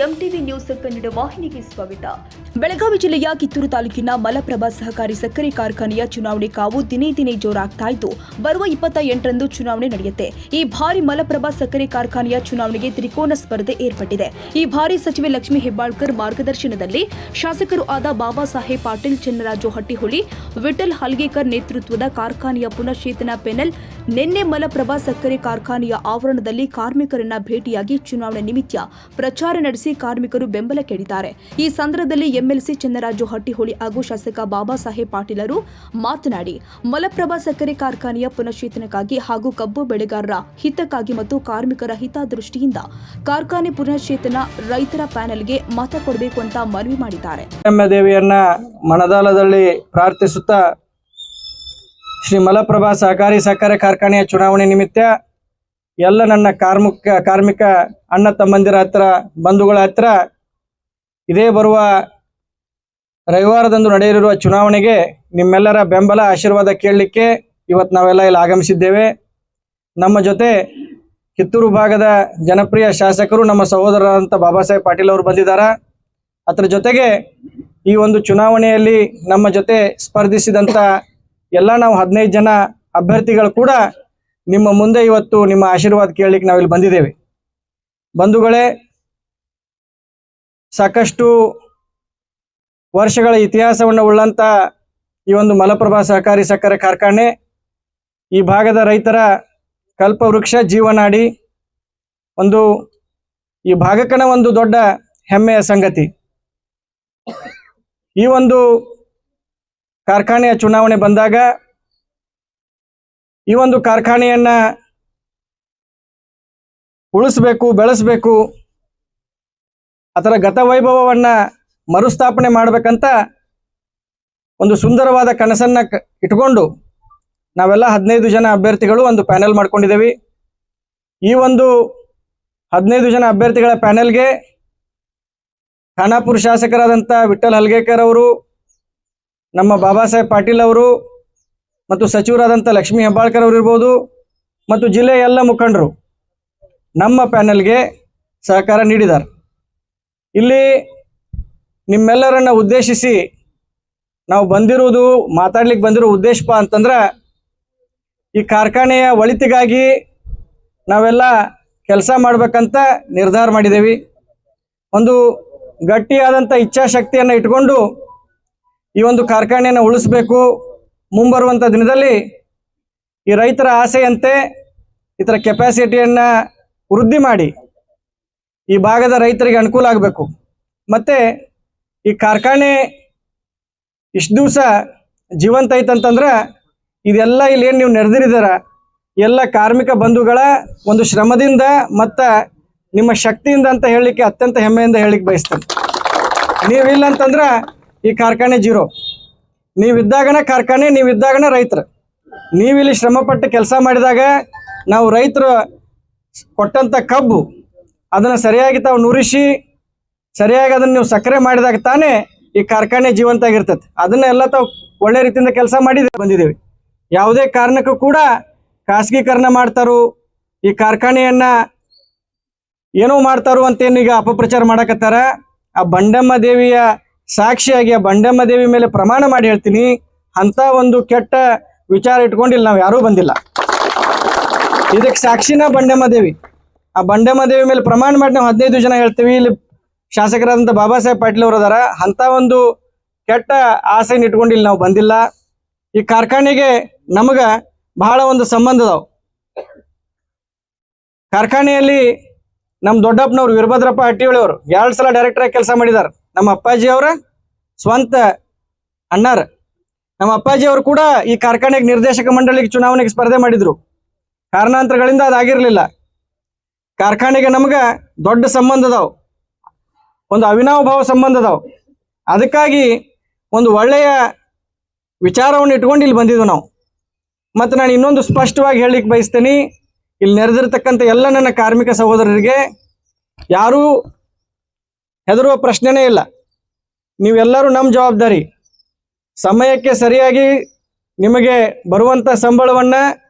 MTV news Kannada ವಾಹಿನಿಗೆ ಸ್ವಾಗತ. ಬೆಳಗಾವಿ ಜಿಲ್ಲೆಯ ಕಿತ್ತೂರು ತಾಲೂಕಿನ ಮಲಪ್ರಭಾ ಸಹಕಾರಿ ಸಕ್ಕರೆ ಕಾರ್ಖಾನೆಯ ಚುನಾವಣೆ ಕಾವು ದಿನೇ ದಿನೇ ಜೋರಾಗ್ತಾ ಇದ್ದು, ಬರುವ 28ರಂದು ಚುನಾವಣೆ ನಡೆಯುತ್ತೆ. ಈ ಬಾರಿ ಮಲಪ್ರಭಾ ಸಕ್ಕರೆ ಕಾರ್ಖಾನೆಯ ಚುನಾವಣೆಗೆ ತ್ರಿಕೋನ ಸ್ಪರ್ಧೆ ಏರ್ಪಟ್ಟಿದೆ. ಈ ಬಾರಿ ಸಚಿವೆ ಲಕ್ಷ್ಮೀ ಹೆಬ್ಬಾಳ್ಕರ್ ಮಾರ್ಗದರ್ಶನದಲ್ಲಿ ಶಾಸಕರು ಆದ ಬಾಬಾ ಸಾಹೇಬ್ ಪಾಟೀಲ್, ಚನ್ನರಾಜು ಹಟ್ಟಿಹೊಳಿ, ವಿಠಲ್ ಹಲ್ಗೇಕರ್ ನೇತೃತ್ವದ ಕಾರ್ಖಾನೆಯ ಪುನಶ್ಚೇತನ ಪೆನಲ್ ನಿನ್ನೆ ಮಲಪ್ರಭಾ ಸಕ್ಕರೆ ಕಾರ್ಖಾನೆಯ ಆವರಣದಲ್ಲಿ ಕಾರ್ಮಿಕರನ್ನ ಭೇಟಿಯಾಗಿ ಚುನಾವಣೆ ನಿಮಿತ್ತ ಪ್ರಚಾರ ನಡೆಸಿ ಕಾರ್ಮಿಕರು ಬೆಂಬಲ ಕೇಳಿದ್ದಾರೆ. ಈ ಸಂದರ್ಭದಲ್ಲಿ ಎಂಎಲ್ಸಿ ಚನ್ನರಾಜು ಹಟ್ಟಿಹೊಳಿ ಹಾಗೂ ಶಾಸಕ ಬಾಬಾ ಸಾಹೇಬ್ ಪಾಟೀಲರು ಮಾತನಾಡಿ, ಮಲಪ್ರಭಾ ಸಕ್ಕರೆ ಕಾರ್ಖಾನೆಯ ಪುನಶ್ಚೇತನಕ್ಕಾಗಿ ಹಾಗೂ ಕಬ್ಬು ಬೆಳೆಗಾರರ ಹಿತಕ್ಕಾಗಿ ಮತ್ತು ಕಾರ್ಮಿಕರ ಹಿತದೃಷ್ಟಿಯಿಂದ ಕಾರ್ಖಾನೆ ಪುನಶ್ಚೇತನ ರೈತರ ಪ್ಯಾನೆಲ್ಗೆ ಮತ ಕೊಡಬೇಕು ಅಂತ ಮನವಿ ಮಾಡಿದ್ದಾರೆ. ದೇವಿಯನ್ನ ಮನದಾಳದಲ್ಲಿ ಪ್ರಾರ್ಥಿಸುತ್ತಾ ಶ್ರೀ ಮಲಪ್ರಭಾ ಸಹಕಾರಿ ಸಕ್ಕರೆ ಕಾರ್ಖಾನೆಯ ಚುನಾವಣೆ ನಿಮಿತ್ತ ಎಲ್ಲ ನನ್ನ ಕಾರ್ಮಿಕ ಅಣ್ಣ ತಮ್ಮಂದಿರ ಹತ್ರ, ಬಂಧುಗಳ ಹತ್ರ ಇದೇ ಬರುವ ರವಿವಾರದಂದು ನಡೆಯಲಿರುವ ಚುನಾವಣೆಗೆ ನಿಮ್ಮೆಲ್ಲರ ಬೆಂಬಲ ಆಶೀರ್ವಾದ ಕೇಳಲಿಕ್ಕೆ ಇವತ್ತು ನಾವೆಲ್ಲ ಇಲ್ಲಿ ಆಗಮಿಸಿದ್ದೇವೆ. ನಮ್ಮ ಜೊತೆ ಕಿತ್ತೂರು ಭಾಗದ ಜನಪ್ರಿಯ ಶಾಸಕರು ನಮ್ಮ ಸಹೋದರರಾದಂಥ ಬಾಬಾ ಸಾಹೇಬ್ ಪಾಟೀಲ್ ಅವರು ಬಂದಿದ್ದಾರೆ. ಅದರ ಜೊತೆಗೆ ಈ ಒಂದು ಚುನಾವಣೆಯಲ್ಲಿ ನಮ್ಮ ಜೊತೆ ಸ್ಪರ್ಧಿಸಿದಂಥ ಎಲ್ಲ ನಾವು 15 ಜನ ಅಭ್ಯರ್ಥಿಗಳು ಕೂಡ ನಿಮ್ಮ ಮುಂದೆ ಇವತ್ತು ನಿಮ್ಮ ಆಶೀರ್ವಾದ ಕೇಳಲಿಕ್ಕೆ ನಾವಿಲ್ಲಿ ಬಂದಿದ್ದೇವೆ. ಬಂಧುಗಳೇ, ಸಾಕಷ್ಟು ವರ್ಷಗಳ ಇತಿಹಾಸವನ್ನು ಉಳ್ಳಂಥ ಈ ಒಂದು ಮಲಪ್ರಭಾ ಸಹಕಾರಿ ಸಕ್ಕರೆ ಕಾರ್ಖಾನೆ ಈ ಭಾಗದ ರೈತರ ಕಲ್ಪವೃಕ್ಷ, ಜೀವನಾಡಿ, ಈ ಭಾಗಕ್ಕನ ಒಂದು ದೊಡ್ಡ ಹೆಮ್ಮೆಯ ಸಂಗತಿ. ಈ ಒಂದು ಕಾರ್ಖಾನೆಯ ಚುನಾವಣೆ ಬಂದಾಗ ಈ ಒಂದು ಕಾರ್ಖಾನೆಯನ್ನ ಉಳಿಸಬೇಕು, ಬೆಳೆಸಬೇಕು, ಅದರ ಗತವೈಭವವನ್ನ ಮರುಸ್ಥಾಪನೆ ಮಾಡಬೇಕಂತ ಒಂದು ಸುಂದರವಾದ ಕನಸನ್ನ ಇಟ್ಕೊಂಡು ನಾವೆಲ್ಲ 15 ಜನ ಅಭ್ಯರ್ಥಿಗಳು ಒಂದು ಪ್ಯಾನೆಲ್ ಮಾಡ್ಕೊಂಡಿದ್ದೇವೆ. ಈ ಒಂದು 15 ಜನ ಅಭ್ಯರ್ಥಿಗಳ ಪ್ಯಾನೆಲ್ಗೆ ಖಾನಾಪುರ ಶಾಸಕರಾದಂಥ ವಿಠಲ್ ಹಲ್ಗೇಕರ್ ಅವರು, ನಮ್ಮ ಬಾಬಾ ಸಾಹೇಬ್ ಪಾಟೀಲ್ ಅವರು ಮತ್ತು ಸಚಿವರಾದಂಥ ಲಕ್ಷ್ಮೀ ಹೆಬ್ಬಾಳ್ಕರ್ ಅವರು ಇರ್ಬೋದು, ಮತ್ತು ಜಿಲ್ಲೆಯ ಎಲ್ಲ ಮುಖಂಡರು ನಮ್ಮ ಪ್ಯಾನೆಲ್ಗೆ ಸಹಕಾರ ನೀಡಿದ್ದಾರೆ. ಇಲ್ಲಿ ನಿಮ್ಮೆಲ್ಲರನ್ನ ಉದ್ದೇಶಿಸಿ ನಾವು ಬಂದಿರುವುದು, ಮಾತಾಡ್ಲಿಕ್ಕೆ ಬಂದಿರೋ ಉದ್ದೇಶಪ್ಪ ಅಂತಂದ್ರೆ, ಈ ಕಾರ್ಖಾನೆಯ ಒಳಿತಿಗಾಗಿ ನಾವೆಲ್ಲ ಕೆಲಸ ಮಾಡ್ಬೇಕಂತ ನಿರ್ಧಾರ ಮಾಡಿದ್ದೇವೆ. ಒಂದು ಗಟ್ಟಿಯಾದಂಥ ಇಚ್ಛಾಶಕ್ತಿಯನ್ನು ಇಟ್ಕೊಂಡು ಈ ಒಂದು ಕಾರ್ಖಾನೆಯನ್ನು ಉಳಿಸಬೇಕು. ಮುಂಬರುವಂಥ ದಿನದಲ್ಲಿ ಈ ರೈತರ ಆಸೆಯಂತೆ ಇದರ ಕೆಪಾಸಿಟಿಯನ್ನು ವೃದ್ಧಿ ಮಾಡಿ ಈ ಭಾಗದ ರೈತರಿಗೆ ಅನುಕೂಲ ಆಗಬೇಕು. ಮತ್ತು ಈ ಕಾರ್ಖಾನೆ ಇಷ್ಟು ದಿವಸ ಜೀವಂತ ಐತಂತಂದ್ರೆ ಇದೆಲ್ಲ ಇಲ್ಲಿ ಏನು ನೀವು ನೆರೆದಿರಿದಾರ ಎಲ್ಲ ಕಾರ್ಮಿಕ ಬಂಧುಗಳ ಒಂದು ಶ್ರಮದಿಂದ ಮತ್ತು ನಿಮ್ಮ ಶಕ್ತಿಯಿಂದ ಅಂತ ಹೇಳಲಿಕ್ಕೆ ಅತ್ಯಂತ ಹೆಮ್ಮೆಯಿಂದ ಹೇಳಲಿಕ್ಕೆ ಬಯಸ್ತೇನೆ. ನೀವಿಲ್ಲ ಅಂತಂದ್ರೆ ಈ ಕಾರ್ಖಾನೆ ಜೀರೋ. ನೀವಿದ್ದಾಗನ ಕಾರ್ಖಾನೆ, ನೀವಿದ್ದಾಗನ ರೈತರು. ನೀವಿಲ್ಲಿ ಶ್ರಮಪಟ್ಟು ಕೆಲಸ ಮಾಡಿದಾಗ ನಾವು ರೈತರು ಕೊಟ್ಟಂಥ ಕಬ್ಬು ಅದನ್ನು ಸರಿಯಾಗಿ ತಾವು ನುರಿಸಿ ಸರಿಯಾಗಿ ಅದನ್ನು ನೀವು ಸಕ್ಕರೆ ಮಾಡಿದಾಗ ತಾನೇ ಈ ಕಾರ್ಖಾನೆ ಜೀವಂತ ಆಗಿರ್ತದೆ. ಅದನ್ನೆಲ್ಲ ತಾವು ಒಳ್ಳೆ ರೀತಿಯಿಂದ ಕೆಲಸ ಮಾಡಿ ಬಂದಿದ್ದೇವೆ. ಯಾವುದೇ ಕಾರಣಕ್ಕೂ ಕೂಡ ಖಾಸಗೀಕರಣ ಮಾಡ್ತಾರೋ, ಈ ಕಾರ್ಖಾನೆಯನ್ನು ಏನೋ ಮಾಡ್ತಾರೋ ಅಂತೇನು ಈಗ ಅಪಪ್ರಚಾರ ಮಾಡಕತ್ತಾರ. ಆ ಬಂಡಮ್ಮ ದೇವಿಯ ಸಾಕ್ಷಿಯಾಗಿ ಆ ಬಂಡಮ್ಮ ದೇವಿ ಮೇಲೆ ಪ್ರಮಾಣ ಮಾಡಿ ಹೇಳ್ತೀನಿ, ಅಂಥ ಒಂದು ಕೆಟ್ಟ ವಿಚಾರ ಇಟ್ಕೊಂಡಿಲ್ಲ ನಾವು ಯಾರೂ ಬಂದಿಲ್ಲ. ಇದಕ್ಕೆ ಸಾಕ್ಷಿನ ಬಂಡಮ್ಮ ದೇವಿ. ಆ ಬಂಡಮ್ಮ ದೇವಿ ಮೇಲೆ ಪ್ರಮಾಣ ಮಾಡಿ ನಾವು 15 ಜನ ಹೇಳ್ತೀವಿ. ಇಲ್ಲಿ ಶಾಸಕರಾದಂಥ ಬಾಬಾ ಸಾಹೇಬ್ ಪಾಟೀಲ್ ಅವರು ಅದಾರ. ಅಂಥ ಒಂದು ಕೆಟ್ಟ ಆಸೆನ ಇಟ್ಕೊಂಡಿಲ್ಲ ನಾವು ಬಂದಿಲ್ಲ. ಈ ಕಾರ್ಖಾನೆಗೆ ನಮಗೆ ಬಹಳ ಒಂದು ಸಂಬಂಧ ಅದಾವ. ಕಾರ್ಖಾನೆಯಲ್ಲಿ ನಮ್ಮ ದೊಡ್ಡಪ್ಪನವ್ರು ವೀರಭದ್ರಪ್ಪ ಹಟ್ಟಿಹೊಳಿ ಅವರು 2 ಸಲ ಡೈರೆಕ್ಟರ್ ಆಗಿ ಕೆಲಸ ಮಾಡಿದ್ದಾರೆ. ನಮ್ಮ ಅಪ್ಪಾಜಿ ಅವರ ಸ್ವಂತ ಅಣ್ಣಾರ. ನಮ್ಮ ಅಪ್ಪಾಜಿ ಅವರು ಕೂಡ ಈ ಕಾರ್ಖಾನೆಗೆ ನಿರ್ದೇಶಕ ಮಂಡಳಿಗೆ ಚುನಾವಣೆಗೆ ಸ್ಪರ್ಧೆ ಮಾಡಿದ್ರು. ಕಾರಣಾಂತರಗಳಿಂದ ಅದಾಗಿರಲಿಲ್ಲ. ಕಾರ್ಖಾನೆಗೆ ನಮಗೆ ದೊಡ್ಡ ಸಂಬಂಧ ಅದಾವ, ಒಂದು ಅವಿನಾಭಾವ ಸಂಬಂಧ ಅದಾವ. ಅದಕ್ಕಾಗಿ ಒಂದು ಒಳ್ಳೆಯ ವಿಚಾರವನ್ನು ಇಟ್ಕೊಂಡು ಇಲ್ಲಿ ಬಂದಿದ್ವು ನಾವು. ಮತ್ತು ನಾನು ಇನ್ನೊಂದು ಸ್ಪಷ್ಟವಾಗಿ ಹೇಳಲಿಕ್ಕೆ ಬಯಸ್ತೇನೆ, ಇಲ್ಲಿ ನೆರೆದಿರ್ತಕ್ಕಂಥ ಎಲ್ಲ ನನ್ನ ಕಾರ್ಮಿಕ ಸಹೋದರರಿಗೆ ಯಾರೂ ಹೆದರುವ ಪ್ರಶ್ನೆನೇ ಇಲ್ಲ. ನೀವೆಲ್ಲರೂ ನಮ್ಮ ಜವಾಬ್ದಾರಿ. ಸಮಯಕ್ಕೆ ಸರಿಯಾಗಿ ನಿಮಗೆ ಬರುವಂಥ ಸಂಬಳವನ್ನು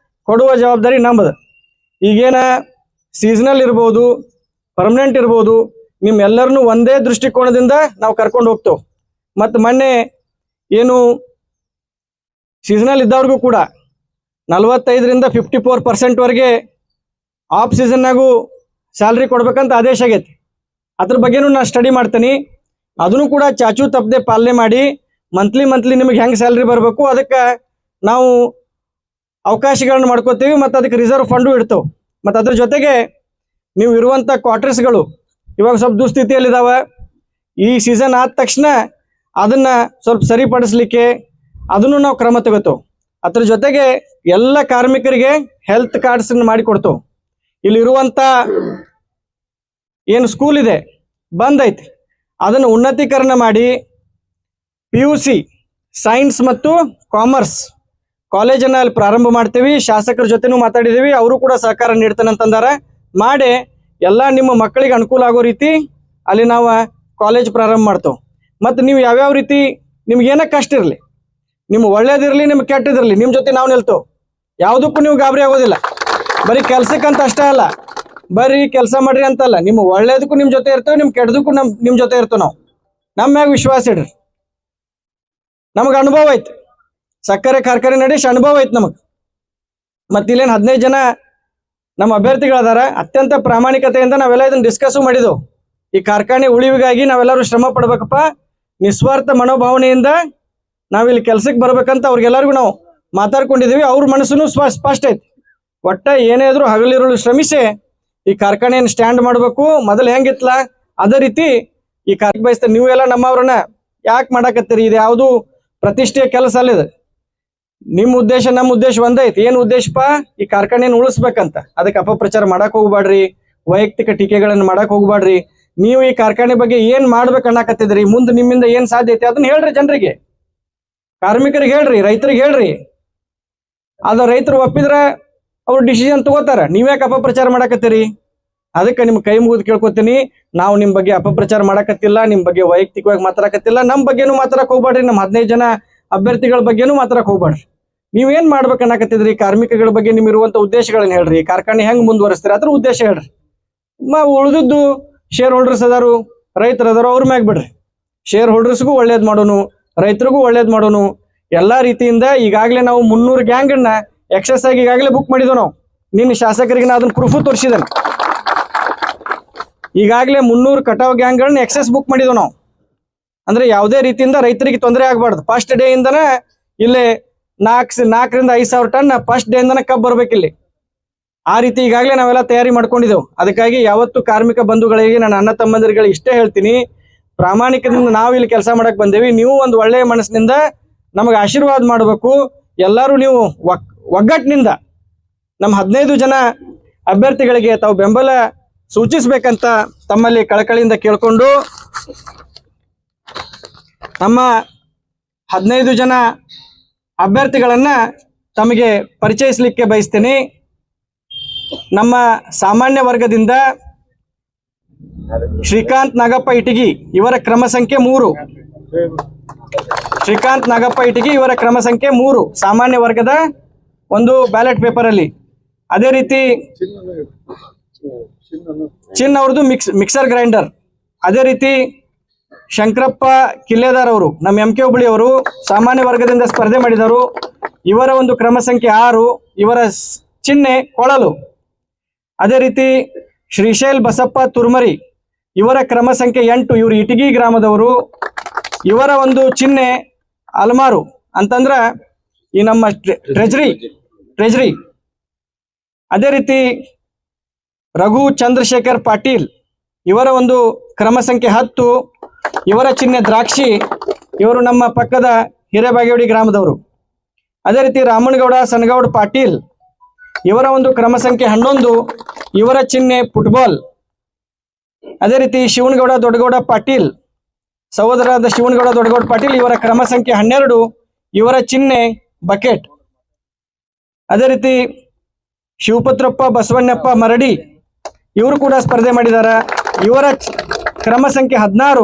ಕೊಡುವ ಜವಾಬ್ದಾರಿ ನಮ್ಮದು. ಈಗೇನ ಸೀಸನಲ್ ಇರ್ಬೋದು, ಪರ್ಮನೆಂಟ್ ಇರ್ಬೋದು, ನಿಮ್ಮೆಲ್ಲರನ್ನೂ ಒಂದೇ ದೃಷ್ಟಿಕೋನದಿಂದ ನಾವು ಕರ್ಕೊಂಡು ಹೋಗ್ತೇವೆ. ಮತ್ತು ಮೊನ್ನೆ ಏನು ಸೀಸನಲ್ ಇದ್ದವ್ರಿಗೂ ಕೂಡ 45ರಿಂದ 54% ಆಫ್ ಸೀಸನ್ನಾಗೂ ಸ್ಯಾಲ್ರಿ ಕೊಡ್ಬೇಕಂತ ಆದೇಶ ಆಗೈತಿ. ಅದ್ರ ಬಗ್ಗೆನೂ ನಾನು ಸ್ಟಡಿ ಮಾಡ್ತೀನಿ. ಅದನ್ನು ಕೂಡ ಚಾಚು ತಪ್ಪದೆ ಪಾಲನೆ ಮಾಡಿ ಮಂತ್ಲಿ ನಿಮಗೆ ಹೆಂಗೆ ಸ್ಯಾಲ್ರಿ ಬರಬೇಕು ಅದಕ್ಕೆ ನಾವು ಅವಕಾಶಗಳನ್ನ ಮಾಡ್ಕೋತೀವಿ ಮತ್ತು ಅದಕ್ಕೆ ರಿಸರ್ವ್ ಫಂಡು ಇಡ್ತೇವೆ. ಮತ್ತು ಅದ್ರ ಜೊತೆಗೆ ನೀವು ಇರುವಂಥ ಕ್ವಾರ್ಟರ್ಸ್ಗಳು ಇವಾಗ ಸ್ವಲ್ಪ ದುಸ್ಥಿತಿಯಲ್ಲಿದ್ದಾವೆ. ಈ ಸೀಸನ್ ಆದ ತಕ್ಷಣ ಅದನ್ನು ಸ್ವಲ್ಪ ಸರಿಪಡಿಸ್ಲಿಕ್ಕೆ ಅದನ್ನು ನಾವು ಕ್ರಮ ತಗೋತೇವೆ. ಅದ್ರ ಜೊತೆಗೆ ಎಲ್ಲ ಕಾರ್ಮಿಕರಿಗೆ ಹೆಲ್ತ್ ಕಾರ್ಡ್ಸನ್ನು ಮಾಡಿಕೊಡ್ತೇವೆ. ಇಲ್ಲಿರುವಂಥ ಏನು ಸ್ಕೂಲ್ ಇದೆ ಬಂದೈತಿ ಅದನ್ನು ಉನ್ನತೀಕರಣ ಮಾಡಿ PUC ಸೈನ್ಸ್ ಮತ್ತು ಕಾಮರ್ಸ್ ಕಾಲೇಜನ್ನು ಅಲ್ಲಿ ಪ್ರಾರಂಭ ಮಾಡ್ತೀವಿ. ಶಾಸಕರ ಜೊತೆನೂ ಮಾತಾಡಿದ್ದೀವಿ, ಅವರು ಕೂಡ ಸಹಕಾರ ನೀಡ್ತಾನಂತಂದಾರ. ಮಾಡಿ ಎಲ್ಲ ನಿಮ್ಮ ಮಕ್ಕಳಿಗೆ ಅನುಕೂಲ ಆಗೋ ರೀತಿ ಅಲ್ಲಿ ನಾವು ಕಾಲೇಜ್ ಪ್ರಾರಂಭ ಮಾಡ್ತೇವೆ. ಮತ್ತು ನೀವು ಯಾವ್ಯಾವ ರೀತಿ ನಿಮ್ಗೇನ ಕಷ್ಟ ಇರಲಿ, ನಿಮ್ಮ ಒಳ್ಳೇದಿರಲಿ ನಿಮ್ಗೆ ಕೆಟ್ಟದಿರಲಿ, ನಿಮ್ಮ ಜೊತೆ ನಾವು ನಿಲ್ತೇವೆ. ಯಾವುದಕ್ಕೂ ನೀವು ಗಾಬರಿ ಆಗೋದಿಲ್ಲ. ಬರೀ ಕೆಲ್ಸಕ್ಕಂತ ಅಷ್ಟೇ ಅಲ್ಲ, ಬರೀ ಕೆಲಸ ಮಾಡ್ರಿ ಅಂತಲ್ಲ, ನಿಮ್ಮ ಒಳ್ಳೇದಕ್ಕೂ ನಿಮ್ಮ ಜೊತೆ ಇರ್ತೇವೆ, ನಿಮ್ಮ ಕೆಟ್ಟದಕ್ಕೂ ನಿಮ್ಮ ಜೊತೆ ಇರ್ತೇವೆ. ನಮ್ಮ ಮ್ಯಾಗ ವಿಶ್ವಾಸ ಇಡ್ರಿ. ನಮಗೆ ಅನುಭವ ಐತಿ, ಸಕ್ಕರೆ ಕಾರ್ಖಾನೆ ನಡೆಸಿ ಅನುಭವ ಐತಿ ನಮಗೆ. ಮತ್ತು ಇಲ್ಲೇನು 15 ಜನ ನಮ್ಮ ಅಭ್ಯರ್ಥಿಗಳದಾರ. ಅತ್ಯಂತ ಪ್ರಾಮಾಣಿಕತೆಯಿಂದ ನಾವೆಲ್ಲ ಇದನ್ನು ಡಿಸ್ಕಸ್ಸು ಮಾಡಿದೆವು. ಈ ಕಾರ್ಖಾನೆ ಉಳಿವಿಗಾಗಿ ನಾವೆಲ್ಲರೂ ಶ್ರಮ ಪಡ್ಬೇಕಪ್ಪ, ನಿಸ್ವಾರ್ಥ ಮನೋಭಾವನೆಯಿಂದ ನಾವಿಲ್ಲಿ ಕೆಲಸಕ್ಕೆ ಬರ್ಬೇಕಂತ ಅವ್ರಿಗೆಲ್ಲರಿಗೂ ನಾವು ಮಾತಾಡ್ಕೊಂಡಿದ್ದೀವಿ. ಅವ್ರ ಮನಸ್ಸನ್ನು ಸ್ಪಷ್ಟ ಐತಿ. ಒಟ್ಟ ಏನೇ ಇದ್ರೂ ಹಗಲಿರುಳು ಶ್ರಮಿಸಿ ಈ ಕಾರ್ಖಾನೆಯನ್ನು ಸ್ಟ್ಯಾಂಡ್ ಮಾಡಬೇಕು. ಮೊದಲು ಹೆಂಗಿತ್ತಲ್ಲ ಅದೇ ರೀತಿ ಈ ಕಾರ್ಖಾನೆ ಬಯಸ್ತಾರೆ. ನೀವೆಲ್ಲ ನಮ್ಮವ್ರನ್ನ ಯಾಕೆ ಮಾಡಾಕತ್ತೀರಿ? ಇದು ಯಾವುದು ಪ್ರತಿಷ್ಠೆಯ ಕೆಲಸ ಅಲ್ಲಿದೆ. ನಿಮ್ಮ ಉದ್ದೇಶ ನಮ್ಮ ಉದ್ದೇಶ ಒಂದೈತಿ. ಏನು ಉದ್ದೇಶಪ್ಪ? ಈ ಕಾರ್ಖಾನೆಯನ್ನು ಉಳಿಸ್ಬೇಕಂತ. ಅದಕ್ಕೆ ಅಪಪ್ರಚಾರ ಮಾಡಕ್ ಹೋಗ್ಬೇಡ್ರಿ, ವೈಯಕ್ತಿಕ ಟೀಕೆಗಳನ್ನು ಮಾಡಕ್ ಹೋಗ್ಬೇಡ್ರಿ. ನೀವು ಈ ಕಾರ್ಖಾನೆ ಬಗ್ಗೆ ಏನ್ ಮಾಡ್ಬೇಕು ಅನ್ನಕತ್ತಿದ್ರಿ, ಮುಂದೆ ನಿಮ್ಮಿಂದ ಏನ್ ಸಾಧ್ಯ ಐತಿ ಅದನ್ನ ಹೇಳ್ರಿ ಜನರಿಗೆ, ಕಾರ್ಮಿಕರಿಗೆ ಹೇಳ್ರಿ, ರೈತರಿಗೆ ಹೇಳ್ರಿ. ಅದ ರೈತರು ಒಪ್ಪಿದ್ರೆ ಅವ್ರು ಡಿಸಿಷನ್ ತಗೋತಾರ. ನೀವ್ಯಾಕೆ ಅಪಪ್ರಚಾರ ಮಾಡಕತ್ತೀರಿ? ಅದಕ್ಕೆ ನಿಮ್ ಕೈ ಮುಗಿದು ಕೇಳ್ಕೊತೀನಿ, ನಾವು ನಿಮ್ಮ ಬಗ್ಗೆ ಅಪಪ್ರಚಾರ ಮಾಡಕತ್ತಿಲ್ಲ, ನಿಮ್ಮ ಬಗ್ಗೆ ವೈಯಕ್ತಿಕವಾಗಿ ಮಾತಾಡಕತ್ತಿಲ್ಲ. ನಮ್ಮ ಬಗ್ಗೆನೂ ಮಾತಾಡಕ್ ಹೋಗ್ಬೇಡ್ರಿ, ನಮ್ಮ 15 ಜನ ಅಭ್ಯರ್ಥಿಗಳ ಬಗ್ಗೆನೂ ಮಾತಾಡಕ್ ಹೋಗ್ಬೇಡ್ರಿ. ನೀವೇನ್ ಮಾಡ್ಬೇಕು ಅನ್ನಕತ್ತಿದ್ರಿ? ಕಾರ್ಮಿಕಗಳ ಬಗ್ಗೆ ನಿಮ್ಮಿರುವಂತ ಉದ್ದೇಶಗಳನ್ನ ಹೇಳ್ರಿ. ಕಾರ್ಖಾನೆ ಹೆಂಗ್ ಮುಂದುವರಿಸ್ತೀರಿ ಅದ್ರ ಉದ್ದೇಶ ಹೇಳ್ರಿ. ಉಳಿದಿದ್ದು ಶೇರ್ ಹೋಲ್ಡರ್ಸ್ ಅದಾರು, ರೈತರು ಅದಾರು, ಅವ್ರ ಮ್ಯಾಗ ಬಿಡ್ರಿ. ಶೇರ್ ಹೋಲ್ಡರ್ಸ್ಗೂ ಒಳ್ಳೇದ್ ಮಾಡೋನು, ರೈತರಿಗೂ ಒಳ್ಳೇದ್ ಮಾಡೋನು. ಎಲ್ಲಾ ರೀತಿಯಿಂದ ಈಗಾಗಲೇ ನಾವು 300 ಗ್ಯಾಂಗನ್ನ ಎಕ್ಸೆಸ್ ಆಗಿ ಈಗಾಗಲೇ ಬುಕ್ ಮಾಡಿದ್ವು. ನಾವು ನಿನ್ನ ಶಾಸಕರಿಗೆ ನಾ ಅದನ್ನ ಪ್ರೂಫು ತೋರಿಸಿದ್ದೇನೆ. ಈಗಾಗಲೇ 300 ಕಟಾವ್ ಗ್ಯಾಂಗ್ಗಳನ್ನ ಎಕ್ಸೆಸ್ ಬುಕ್ ಮಾಡಿದ್ವು ನಾವು. ಅಂದ್ರೆ ಯಾವುದೇ ರೀತಿಯಿಂದ ರೈತರಿಗೆ ತೊಂದರೆ ಆಗಬಾರ್ದು. ಫಸ್ಟ್ ಡೇ ಇಂದನ ಇಲ್ಲಿ 4ರಿಂದ 5,000 ಟನ್ ಫಸ್ಟ್ ಡೇ ಇಂದನ ಕಬ್ಬು ಬರ್ಬೇಕಿಲ್ಲಿ. ಆ ರೀತಿ ಈಗಾಗಲೇ ನಾವೆಲ್ಲ ತಯಾರಿ ಮಾಡ್ಕೊಂಡಿದ್ದೆವು. ಅದಕ್ಕಾಗಿ ಯಾವತ್ತು ಕಾರ್ಮಿಕ ಬಂಧುಗಳಿಗೆ, ನನ್ನ ಅಣ್ಣ ತಮ್ಮಂದಿರುಗಳಿಗೆ ಇಷ್ಟೇ ಹೇಳ್ತೀನಿ, ಪ್ರಾಮಾಣಿಕದಿಂದ ನಾವು ಇಲ್ಲಿ ಕೆಲಸ ಮಾಡಕ್ ಬಂದೇವಿ. ನೀವು ಒಂದು ಒಳ್ಳೆಯ ಮನಸ್ಸಿನಿಂದ ನಮಗೆ ಆಶೀರ್ವಾದ ಮಾಡಬೇಕು. ಎಲ್ಲರೂ ನೀವು ಒಗ್ಗಟ್ಟಿನಿಂದ ನಮ್ಮ 15 ಜನ ಅಭ್ಯರ್ಥಿಗಳಿಗೆ ತಾವು ಬೆಂಬಲ ಸೂಚಿಸಬೇಕಂತ ತಮ್ಮಲ್ಲಿ ಕಳಕಳಿಯಿಂದ ಕೇಳ್ಕೊಂಡು ನಮ್ಮ 15 ಜನ ಅಭ್ಯರ್ಥಿಗಳನ್ನ ತಮಗೆ ಪರಿಚಯಿಸಲಿಕ್ಕೆ ಬಯಸ್ತೇನೆ. ನಮ್ಮ ಸಾಮಾನ್ಯ ವರ್ಗದಿಂದ ಶ್ರೀಕಾಂತ್ ನಾಗಪ್ಪ ಇಟಗಿ, ಇವರ ಕ್ರಮ ಸಂಖ್ಯೆ 3. ಶ್ರೀಕಾಂತ್ ನಾಗಪ್ಪ ಇಟಗಿ ಇವರ ಕ್ರಮ ಸಂಖ್ಯೆ 3 ಸಾಮಾನ್ಯ ವರ್ಗದ ಒಂದು ಬ್ಯಾಲೆಟ್ ಪೇಪರ್ ಅಲ್ಲಿ. ಅದೇ ರೀತಿ ಚಿನ್ ಅವ್ರದ್ದು ಮಿಕ್ಸರ್ ಗ್ರೈಂಡರ್. ಅದೇ ರೀತಿ ಶಂಕರಪ್ಪ ಕಿಲ್ಲೆದಾರ್ ಅವರು, ನಮ್ಮ MK ಹುಬ್ಬಳ್ಳಿ ಅವರು, ಸಾಮಾನ್ಯ ವರ್ಗದಿಂದ ಸ್ಪರ್ಧೆ ಮಾಡಿದವರು. ಇವರ ಒಂದು ಕ್ರಮ ಸಂಖ್ಯೆ 6, ಇವರ ಚಿಹ್ನೆ ಕೊಳಲು. ಅದೇ ರೀತಿ ಶ್ರೀಶೈಲ್ ಬಸಪ್ಪ ತುರ್ಮರಿ, ಇವರ ಕ್ರಮ ಸಂಖ್ಯೆ 8, ಇವರು ಇಟಗಿ ಗ್ರಾಮದವರು. ಇವರ ಒಂದು ಚಿಹ್ನೆ ಅಲ್ಮಾರು ಅಂತಂದ್ರ ಈ ನಮ್ಮ ಟ್ರೆಜರಿ. ಅದೇ ರೀತಿ ರಘು ಚಂದ್ರಶೇಖರ್ ಪಾಟೀಲ್, ಇವರ ಒಂದು ಕ್ರಮ ಸಂಖ್ಯೆ 10, ಇವರ ಚಿಹ್ನೆ ದ್ರಾಕ್ಷಿ. ಇವರು ನಮ್ಮ ಪಕ್ಕದ ಹಿರೇಬಾಗೇವಾಡಿ ಗ್ರಾಮದವರು. ಅದೇ ರೀತಿ ರಾಮನಗೌಡ ಸನಗೌಡ ಪಾಟೀಲ್, ಇವರ ಒಂದು ಕ್ರಮ ಸಂಖ್ಯೆ 11, ಇವರ ಚಿಹ್ನೆ ಫುಟ್ಬಾಲ್. ಅದೇ ರೀತಿ ಶಿವನಗೌಡ ದೊಡ್ಡಗೌಡ ಪಾಟೀಲ್, ಸಹೋದರರಾದ ಶಿವನಗೌಡ ದೊಡ್ಡಗೌಡ ಪಾಟೀಲ್, ಇವರ ಕ್ರಮ ಸಂಖ್ಯೆ 12, ಇವರ ಚಿಹ್ನೆ ಬಕೆಟ್. ಅದೇ ರೀತಿ ಶಿವಪತ್ರಪ್ಪ ಬಸವಣ್ಣಪ್ಪ ಮರಡಿ, ಇವರು ಕೂಡ ಸ್ಪರ್ಧೆ ಮಾಡಿದಾರ. ಇವರ ಕ್ರಮ ಸಂಖ್ಯೆ 16,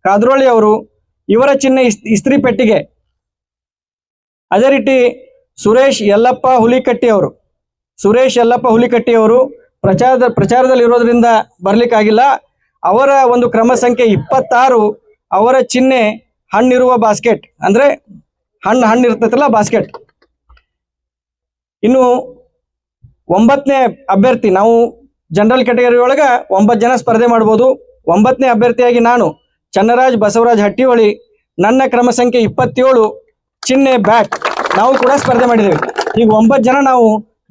ಕಾದ್ರೋಳಿ ಅವರು, ಇವರ ಚಿಹ್ನೆ ಇಸ್ತ್ರಿ ಪೆಟ್ಟಿಗೆ. ಅದೇ ರೀತಿ ಸುರೇಶ್ ಯಲ್ಲಪ್ಪ ಹುಲಿಕಟ್ಟಿ ಅವರು ಪ್ರಚಾರದಲ್ಲಿ ಇರೋದ್ರಿಂದ ಬರ್ಲಿಕ್ಕಾಗಿಲ್ಲ. ಅವರ ಒಂದು ಕ್ರಮ ಸಂಖ್ಯೆ 26 ಅವರ ಚಿಹ್ನೆ ಹಣ್ಣಿರುವ ಬಾಸ್ಕೆಟ್, ಅಂದ್ರೆ ಹಣ್ಣು ಇರ್ತೈತಲ್ಲ ಬಾಸ್ಕೆಟ್. ಇನ್ನು 9ನೇ ಅಭ್ಯರ್ಥಿ, ನಾವು ಜನರಲ್ ಕ್ಯಾಟಗರಿ ಒಳಗ 9 ಜನ ಸ್ಪರ್ಧೆ ಮಾಡ್ಬೋದು. 9ನೇ ಅಭ್ಯರ್ಥಿಯಾಗಿ ನಾನು ಚನ್ನರಾಜ್ ಬಸವರಾಜ್ ಹಟ್ಟಿಹೊಳಿ, ನನ್ನ ಕ್ರಮ ಸಂಖ್ಯೆ 27 ಚಿಹ್ನೆ ಬ್ಯಾಟ್, ನಾವು ಕೂಡ ಸ್ಪರ್ಧೆ ಮಾಡಿದ್ದೇವೆ. ಈಗ 9 ಜನ ನಾವು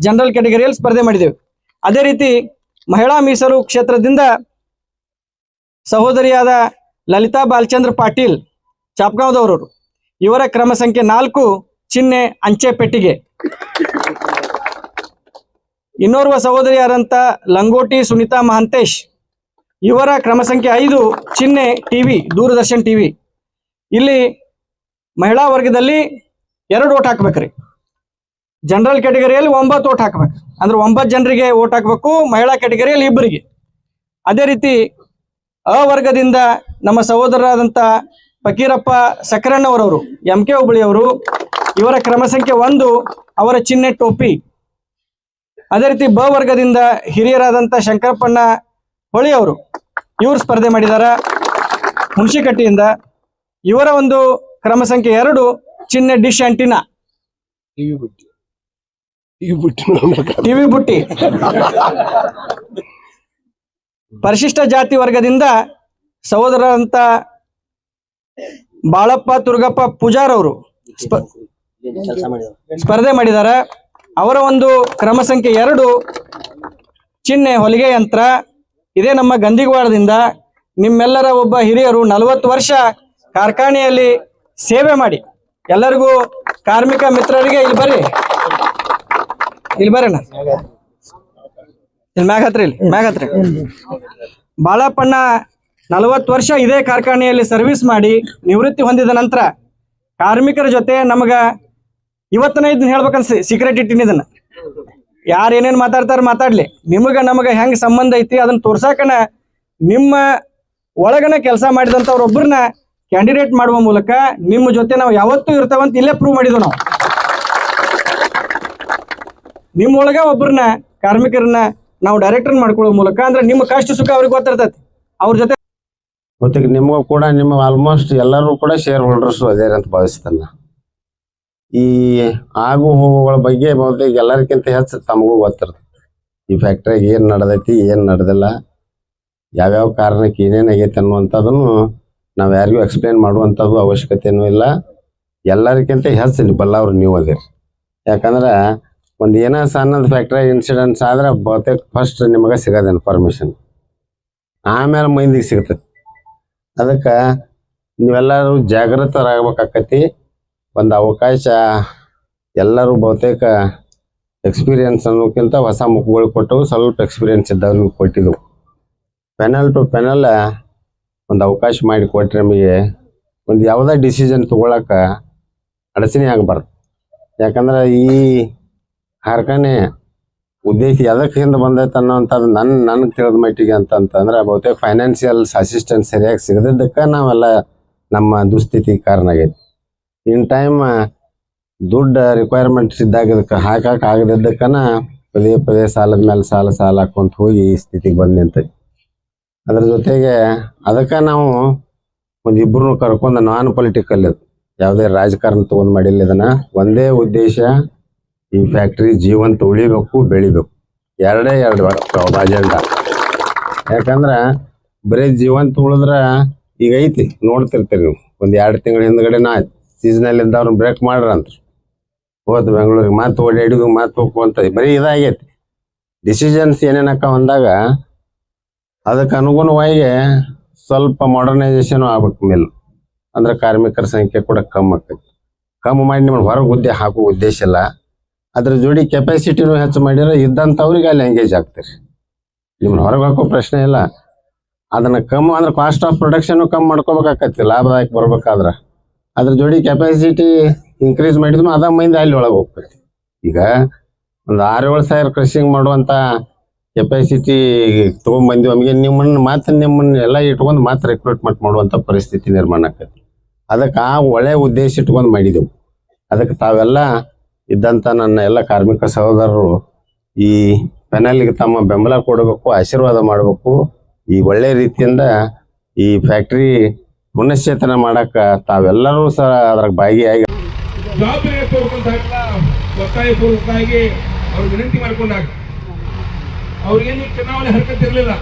ಜನರಲ್ ಕ್ಯಾಟಗರಿಯಲ್ಲಿ ಸ್ಪರ್ಧೆ ಮಾಡಿದ್ದೇವೆ. ಅದೇ ರೀತಿ ಮಹಿಳಾ ಮೀಸಲು ಕ್ಷೇತ್ರದಿಂದ ಸಹೋದರಿಯಾದ ಲಲಿತಾ ಬಾಲಚಂದ್ರ ಪಾಟೀಲ್ ಚಾಪ್ಗಾಂವದವರು, ಇವರ ಕ್ರಮ ಸಂಖ್ಯೆ 4 ಚಿಹ್ನೆ ಅಂಚೆ ಪೆಟ್ಟಿಗೆ. ಇನ್ನೋರ್ವ ಸಹೋದರಿಯಾದಂಥ ಲಂಗೋಟಿ ಸುನಿತಾ ಮಹಂತೇಶ್, ಇವರ ಕ್ರಮ ಸಂಖ್ಯೆ 5 ಚಿಹ್ನೆ ಟಿವಿ, ದೂರದರ್ಶನ್ ಟಿವಿ. ಇಲ್ಲಿ ಮಹಿಳಾ ವರ್ಗದಲ್ಲಿ 2 ಓಟ್ ಹಾಕ್ಬೇಕ್ರಿ. ಜನರಲ್ ಕ್ಯಾಟಗರಿಯಲ್ಲಿ 9 ಓಟ್ ಹಾಕ್ಬೇಕು, ಅಂದ್ರೆ 9 ಜನರಿಗೆ ಓಟ್ ಹಾಕ್ಬೇಕು, ಮಹಿಳಾ ಕ್ಯಾಟಗರಿಯಲ್ಲಿ 2. ಅದೇ ರೀತಿ ಅ ವರ್ಗದಿಂದ ನಮ್ಮ ಸಹೋದರರಾದಂಥ ಫಕೀರಪ್ಪ ಸಕರಣ್ಣವರವರು, MK ಹುಬ್ಬಳ್ಳಿಯವರು, ಇವರ ಕ್ರಮ ಸಂಖ್ಯೆ 1 ಅವರ ಚಿಹ್ನೆ ಟೋಪಿ. ಅದೇ ರೀತಿ ಬ ವರ್ಗದಿಂದ ಹಿರಿಯರಾದಂಥ ಶಂಕರಪ್ಪಣ್ಣ ಹೊಳಿಯವರು, ಇವರು ಸ್ಪರ್ಧೆ ಮಾಡಿದ್ದಾರೆ ಹುಣಸಿಕಟ್ಟಿಯಿಂದ. ಇವರ ಒಂದು ಕ್ರಮ ಸಂಖ್ಯೆ 2 ಚಿಹ್ನೆ ಡಿಶ್ ಆಂಟಿನಾ, ಟಿವಿ ಬುಟ್ಟಿ. ಪರಿಶಿಷ್ಟ ಜಾತಿ ವರ್ಗದಿಂದ ಸಹೋದರರಂತ ಬಾಳಪ್ಪ ತುರ್ಗಪ್ಪ ಪೂಜಾರ್ ಅವರು ಸ್ಪರ್ಧೆ ಮಾಡಿದ್ದಾರೆ. ಅವರ ಒಂದು ಕ್ರಮ ಸಂಖ್ಯೆ 2 ಚಿಹ್ನೆ ಹೊಲಿಗೆ ಯಂತ್ರ. ಇದೇ ನಮ್ಮ ಗಂದಿಗವಾಡದಿಂದ ನಿಮ್ಮೆಲ್ಲರ ಒಬ್ಬ ಹಿರಿಯರು 40 ವರ್ಷ ಕಾರ್ಖಾನೆಯಲ್ಲಿ ಸೇವೆ ಮಾಡಿ, ಎಲ್ಲರಿಗೂ ಕಾರ್ಮಿಕ ಮಿತ್ರರಿಗೆ ಇಲ್ಲಿ ಬರ್ರಿ, ಇಲ್ಲಿ ಬರ್ರಣ್ಣ, ಇಲ್ಲಿ ಮ್ಯಾಗ ಹತ್ರಿ. ಬಾಳಪ್ಪಣ್ಣ 40 ವರ್ಷ ಇದೇ ಕಾರ್ಖಾನೆಯಲ್ಲಿ ಸರ್ವಿಸ್ ಮಾಡಿ ನಿವೃತ್ತಿ ಹೊಂದಿದ ನಂತರ ಕಾರ್ಮಿಕರ ಜೊತೆ ನಮಗ ಇವತ್ತನ ಇದನ್ನ ಹೇಳ್ಬೇಕನ್ಸಿ, ಸೀಕ್ರೆಟ್ ಇಟ್ಟಿನ ಯಾರು ಏನೇನು ಮಾತಾಡ್ಲಿ, ನಿಮಗ ನಮಗ ಹೆಂಗ್ ಸಂಬಂಧ ಐತಿ ಅದನ್ನ ತೋರ್ಸಾಕನ ನಿಮ್ಮ ಒಳಗನ ಕೆಲಸ ಮಾಡಿದಂಥವ್ರೊಬ್ಬರನ್ನ ಕ್ಯಾಂಡಿಡೇಟ್ ಮಾಡುವ ಮೂಲಕ ನಿಮ್ಮ ಜೊತೆ ನಾವು ಯಾವತ್ತೂ ಇರ್ತಾವಂತ ಇಲ್ಲೇ ಪ್ರೂವ್ ಮಾಡಿದ್ವು ನಾವು. ನಿಮ್ಮೊಳಗ ಒಬ್ಬರನ್ನ ಕಾರ್ಮಿಕರನ್ನ ನಾವು ಡೈರೆಕ್ಟರ್ ಮಾಡ್ಕೊಳ್ಳೋ ಮೂಲಕ, ಅಂದ್ರೆ ನಿಮ್ಮ ಕಷ್ಟ ಸುಖ ಅವ್ರಿಗೆ ಗೊತ್ತಿರ್ತೈತಿ, ಅವ್ರ ಜೊತೆ ಮತ್ತೆ ನಿಮಗೂ ಕೂಡ ನಿಮ್ಮ ಆಲ್ಮೋಸ್ಟ್ ಎಲ್ಲರೂ ಕೂಡ ಶೇರ್ ಹೋಲ್ಡರ್ಸ್ ಅದೇರಿ ಅಂತ ಭಾವಿಸ್ತಾನ. ಈ ಆಗು ಹೋಗುಗಳ ಬಗ್ಗೆ ಬಹುತೇಕ ಎಲ್ಲರಿಗಿಂತ ಹೆಚ್ಚು ತಮಗೂ ಗೊತ್ತಿರ್ತದೆ. ಈ ಫ್ಯಾಕ್ಟ್ರಿಗೆ ಏನು ನಡೆದೈತಿ, ಏನು ನಡೆದಿಲ್ಲ, ಯಾವ್ಯಾವ ಕಾರಣಕ್ಕೆ ಏನೇನು ಆಗೈತೆ ಅನ್ನುವಂಥದ್ದನ್ನು ನಾವು ಯಾರಿಗೂ ಎಕ್ಸ್ಪ್ಲೇನ್ ಮಾಡುವಂಥದ್ದು ಅವಶ್ಯಕತೆಯೂ ಇಲ್ಲ. ಎಲ್ಲರಿಗಿಂತ ಹೆಚ್ಚು ಬಲ್ಲವ್ರು ನೀವು ಅದೇ. ಯಾಕಂದ್ರೆ ಒಂದು ಏನೋ ಸಣ್ಣದ ಫ್ಯಾಕ್ಟ್ರಿ ಇನ್ಸಿಡೆಂಟ್ಸ್ ಆದ್ರೆ ಬಹುತೇಕ ಫಸ್ಟ್ ನಿಮಗೆ ಸಿಗೋದು ಇನ್ಫಾರ್ಮೇಷನ್, ಆಮೇಲೆ ಮಂದಿಗೆ ಸಿಗ್ತದೆ. ಅದಕ್ಕೆ ನೀವೆಲ್ಲರೂ ಜಾಗೃತರಾಗಬೇಕಾಕತಿ. ಒಂದು ಅವಕಾಶ ಎಲ್ಲರೂ ಬಹುತೇಕ ಎಕ್ಸ್ಪೀರಿಯನ್ಸ್ ಅನ್ನೋಕ್ಕಿಂತ ಹೊಸ ಮುಖಗಳು ಕೊಟ್ಟವು, ಸ್ವಲ್ಪ ಎಕ್ಸ್ಪೀರಿಯನ್ಸ್ ಇದ್ದವ್ರಿಗೆ ಕೊಟ್ಟಿದ್ದೆವು. ಪೆನಲ್ ಟು ಪೆನಲ್ ಒಂದು ಅವಕಾಶ ಮಾಡಿ ಕೊಟ್ಟರೆ ನಮಗೆ ಒಂದು ಯಾವುದೇ ಡಿಸಿಷನ್ ತೊಗೊಳಕ್ಕೆ ಅಡಚಣೆ ಆಗಬಾರ್ದು. ಯಾಕಂದ್ರೆ ಈ ಕಾರ್ಖಾನೆ ಉದ್ದೇಶ ಎದಕ್ಕೆ ಹಿಂದೆ ಬಂದೈತೆ ಅನ್ನೋವಂಥದ್ದು ನನಗೆ ತಿಳಿದ ಮಟ್ಟಿಗೆ ಅಂತಂದ್ರೆ ಬಹುತೇಕ ಫೈನಾನ್ಷಿಯಲ್ ಅಸಿಸ್ಟೆನ್ಸ್ ಸರಿಯಾಗಿ ಸಿಗದಿದ್ದಕ್ಕೆ ನಾವೆಲ್ಲ ನಮ್ಮ ದುಸ್ಥಿತಿ ಕಾರಣ ಆಗೈತಿ. ಇನ್ ಟೈಮ್ ದುಡ್ಡು ರಿಕ್ವೈರ್ಮೆಂಟ್ಸ್ ಇದ್ದಾಗ ಇದಕ್ಕೆ ಹಾಕಕ್ಕೆ ಆಗದಿದ್ದಕ್ಕನ ಪದೇ ಸಾಲದ ಮೇಲೆ ಸಾಲ ಹಾಕೊಂತ ಹೋಗಿ ಈ ಸ್ಥಿತಿಗೆ ಬಂದು ನಿಂತೈತಿ. ಅದ್ರ ಜೊತೆಗೆ ಅದಕ್ಕೆ ನಾವು ಒಂದು ಇಬ್ಬರು ಕರ್ಕೊಂಡು ನಾನ್ ಪೊಲಿಟಿಕಲ್ ಯಾವುದೇ ರಾಜಕಾರಣ ತೊಗೊಂಡು ಮಾಡಿಲ್ಲ. ಇದನ್ನ ಒಂದೇ ಉದ್ದೇಶ, ಈ ಫ್ಯಾಕ್ಟ್ರಿ ಜೀವಂತ ಉಳಿಬೇಕು, ಬೆಳಿಬೇಕು. ಎರಡೇ ಅಜೆಂಡಾ. ಯಾಕಂದ್ರೆ ಬರೀ ಜೀವಂತ ಉಳಿದ್ರೆ ಈಗ ಐತಿ ನೋಡ್ತಿರ್ತೀರಿ ನೀವು, ಒಂದು 2 ತಿಂಗಳ ಹಿಂದ್ಗಡೆನ ಆಯ್ತು ಸೀಸನಲ್ಲಿ ಇದ್ದವ್ರನ್ನ ಬ್ರೇಕ್ ಮಾಡ್ರಂತ ಹೋದ್ ಬೆಂಗಳೂರಿಗೆ ಮಾತು ಓಡಾಡಿದು ಮಾತು ಹೋಗ್ಕೊಂತ ಬರೀ ಇದಾಗೈತಿ. ಡಿಸಿಷನ್ಸ್ ಏನೇನಕ್ಕ ಹೊಂದಾಗ ಅದಕ್ಕೆ ಅನುಗುಣವಾಗಿ ಸ್ವಲ್ಪ ಮಾಡರ್ನೈಸೇಷನು ಆಗ್ಬೇಕು ಮೇಲೆ, ಅಂದ್ರೆ ಕಾರ್ಮಿಕರ ಸಂಖ್ಯೆ ಕೂಡ ಕಮ್ಮಿ ಆಕೈತಿ. ಕಮ್ಮಿ ಮಾಡಿ ನಿಮ್ಮನ್ನು ಹೊರಗೆ ಹುದ್ದೆ ಹಾಕೋ ಉದ್ದೇಶ ಇಲ್ಲ. ಅದ್ರ ಜೋಡಿ ಕೆಪಾಸಿಟಿನೂ ಹೆಚ್ಚು ಮಾಡಿದ್ರೆ ಇದ್ದಂಥವ್ರಿಗೆ ಅಲ್ಲಿ ಎಂಗೇಜ್ ಆಗ್ತೀರಿ. ನಿಮ್ಮನ್ನು ಹೊರಗೆ ಹಾಕೋ ಪ್ರಶ್ನೆ ಇಲ್ಲ. ಅದನ್ನು ಕಮ್ಮಿ ಅಂದ್ರೆ ಕಾಸ್ಟ್ ಆಫ್ ಪ್ರೊಡಕ್ಷನು ಕಮ್ಮಿ ಮಾಡ್ಕೋಬೇಕಾಕತಿ ಲಾಭದಾಯಕ ಬರ್ಬೇಕಾದ್ರೆ. ಅದ್ರ ಜೋಡಿ ಕೆಪಾಸಿಟಿ ಇನ್ಕ್ರೀಸ್ ಮಾಡಿದ್ರು ಅದ ಮಂದಿ ಅಲ್ಲಿ ಒಳಗೆ ಹೋಗ್ತೈತಿ. ಈಗ ಒಂದು 6-7 ಸಾವಿರ ಕ್ರಷಿಂಗ್ ಮಾಡುವಂಥ ಕೆಪಾಸಿಟಿ ತೊಗೊಂಬಂದಿವಿ, ನಮಗೆ ನಿಮ್ಮನ್ನು ಎಲ್ಲ ಇಟ್ಕೊಂಡು ಮಾತ್ರ ರಿಕ್ರೂಟ್ಮೆಂಟ್ ಮಾಡುವಂಥ ಪರಿಸ್ಥಿತಿ ನಿರ್ಮಾಣ ಆಕೈತಿ. ಅದಕ್ಕೆ ಆ ಒಳ್ಳೆ ಉದ್ದೇಶ ಇಟ್ಕೊಂಡು ಮಾಡಿದೆವು. ಅದಕ್ಕೆ ತಾವೆಲ್ಲ ಇದ್ದಂಥ ನನ್ನ ಎಲ್ಲ ಕಾರ್ಮಿಕ ಸಹೋದರರು ಈ ಪೆನಲ್ಗೆ ತಮ್ಮ ಬೆಂಬಲ ಕೊಡಬೇಕು, ಆಶೀರ್ವಾದ ಮಾಡಬೇಕು. ಈ ಒಳ್ಳೆ ರೀತಿಯಿಂದ ಈ ಫ್ಯಾಕ್ಟ್ರಿ ಪುನಶ್ಚೇತನ ಮಾಡಕ್ಕ ತಾವೆಲ್ಲರೂ ಸಹ ಅದ್ರಾಗ ಭಾಗಿಯಾಗಿ ಜವಾಬ್ದಾರಿ ತೋರ್ಕೊಂಡಾಗಲ್ಲ ಒತ್ತಾಯಪೂರ್ವಕವಾಗಿ ಅವ್ರು ವಿನಂತಿ ಮಾಡ್ಕೊಂಡಾಗ ಅವ್ರಿಗೇನು ಚುನಾವಣೆ ಹರಕತ್ತಿರಲಿಲ್ಲ.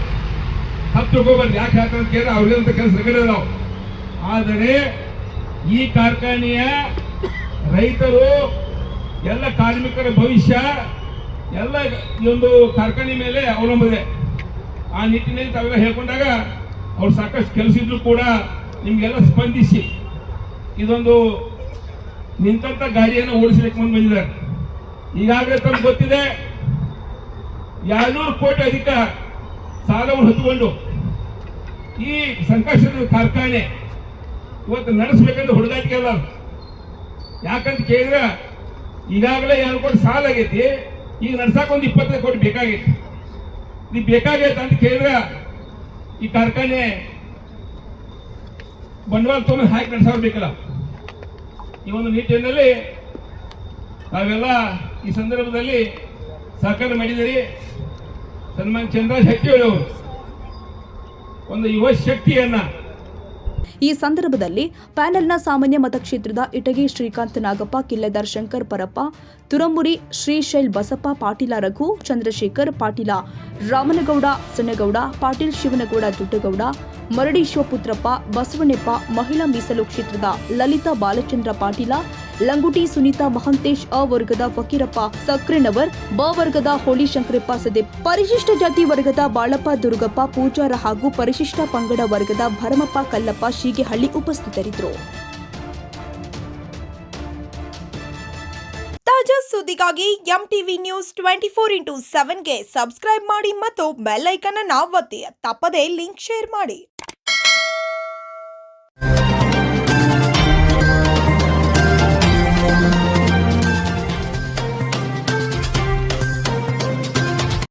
ಹತ್ತು ತಿಳ್ಕೊಬಾರ್ದು ಯಾಕೆ ಹಾಕಂತ ಕೇಳಿದ್ರೆ ಅವ್ರಿಗಂತ ಕೆಲಸ ರಗಡ. ಆದರೆ ಈ ಕಾರ್ಖಾನೆಯ ರೈತರು ಎಲ್ಲ ಕಾರ್ಮಿಕರ ಭವಿಷ್ಯ ಎಲ್ಲ ಈ ಒಂದು ಕಾರ್ಖಾನೆ ಮೇಲೆ ಅವಲಂಬಿದೆ. ಆ ನಿಟ್ಟಿನಲ್ಲಿ ತಾವೆಲ್ಲ ಹೇಳ್ಕೊಂಡಾಗ ಅವ್ರು ಸಾಕಷ್ಟು ಕೆಲಸ ಇದ್ರು ಕೂಡ ನಿಮ್ಗೆಲ್ಲ ಸ್ಪಂದಿಸಿ ಇದೊಂದು ನಿಂತ ಗಾಡಿಯನ್ನು ಓಡಿಸಲಿಕ್ಕೆ ಮುಂದೆ ಬಂದಿದ್ದಾರೆ. ಈಗಾಗಲೇ ತಮ್ಗೆ ಗೊತ್ತಿದೆ 200 ಕೋಟಿ ಅಧಿಕ ಸಾಲವನ್ನು ಹೊತ್ತುಕೊಂಡು ಈ ಸಂಕಷ್ಟದ ಕಾರ್ಖಾನೆ ಇವತ್ತು ನಡೆಸಬೇಕಂತ ಹುಡುಗಾಟಿಕೆ ಅಲ್ಲ. ಯಾಕಂತ ಕೇಳಿದ್ರೆ ಈಗಾಗಲೇ 2 ಕೋಟಿ ಸಾಲ ಆಗೈತಿ, ಈಗ ನಡ್ಸಕ್ಕೆ ಒಂದು 25 ಕೋಟಿ ಬೇಕಾಗೈತಿ. ಇದು ಬೇಕಾಗೈತೆ ಅಂತ ಕೇಳಿದ್ರೆ ಈ ಕಾರ್ಖಾನೆ ಬಂಡವಾಳ ತೊಗೊಂಡು ಹಾಕಿ ನಡೆಸೋರು ಬೇಕಲ್ಲ. ಈ ಒಂದು ನಿಟ್ಟಿನಲ್ಲಿ ತಾವೆಲ್ಲ ಈ ಸಂದರ್ಭದಲ್ಲಿ ಸಹಕಾರ ಮಾಡಿದಿರಿ. ಸನ್ಮಾನ್ ಚಂದ್ರರಾಜ್ ಹಟ್ಟಿಯವರು ಒಂದು ಯುವ ಶಕ್ತಿಯನ್ನ ಈ ಸಂದರ್ಭದಲ್ಲಿ ಪ್ಯಾನೆಲ್ನ ಸಾಮಾನ್ಯ ಮತಕ್ಷೇತ್ರದ ಇಟಗಿ ಶ್ರೀಕಾಂತ್ ನಾಗಪ್ಪ, ಕಿಲ್ಲೆದಾರ್ ಶಂಕರ್ ಪರಪ್ಪ, ತುರಮುರಿ ಶ್ರೀಶೈಲ್ ಬಸಪ್ಪ, ಪಾಟೀಲ ರಘು, ಚಂದ್ರಶೇಖರ್, ಪಾಟೀಲ ರಾಮನಗೌಡ, ಸಣ್ಣಗೌಡ, ಪಾಟೀಲ್ ಶಿವನಗೌಡ, ದುಡ್ಡಗೌಡ, ಮರಡಿ ಶಿವಪುತ್ರಪ್ಪ, ಬಸವಣ್ಣಪ್ಪ, ಮಹಿಳಾ ಮೀಸಲು ಕ್ಷೇತ್ರದ ಲಲಿತಾ ಬಾಲಚಂದ್ರ ಪಾಟೀಲ, ಲಂಗುಟಿ ಸುನೀತಾ ಮಹಂತೇಶ್, ಅ ವರ್ಗದ ಫಕೀರಪ್ಪ ಸಕ್ರೆನವರ್, ಬ ವರ್ಗದ ಹೋಳಿ ಶಂಕರಪ್ಪ ಸದೆ, ಪರಿಶಿಷ್ಟ ಜಾತಿ ವರ್ಗದ ಬಾಳಪ್ಪ ದುರ್ಗಪ್ಪ ಪೂಜಾರ ಹಾಗೂ ಪರಿಶಿಷ್ಟ ಪಂಗಡ ವರ್ಗದ ಭರಮಪ್ಪ ಕಲ್ಲಪ್ಪ ಶೀಗೆಹಳ್ಳಿ ಉಪಸ್ಥಿತರಿದ್ದರು. ತಾಜಾ ಸುದ್ದಿಗಾಗಿ ಎಂಟಿವಿ ನ್ಯೂಸ್ 24x7ಗೆ ಸಬ್ಸ್ಕ್ರೈಬ್ ಮಾಡಿ ಮತ್ತು ಬೆಲ್ ಐಕಾನ್ ಅನ್ನು ಒತ್ತಿ. ತಪ್ಪದೇ ಲಿಂಕ್ ಶೇರ್ ಮಾಡಿ.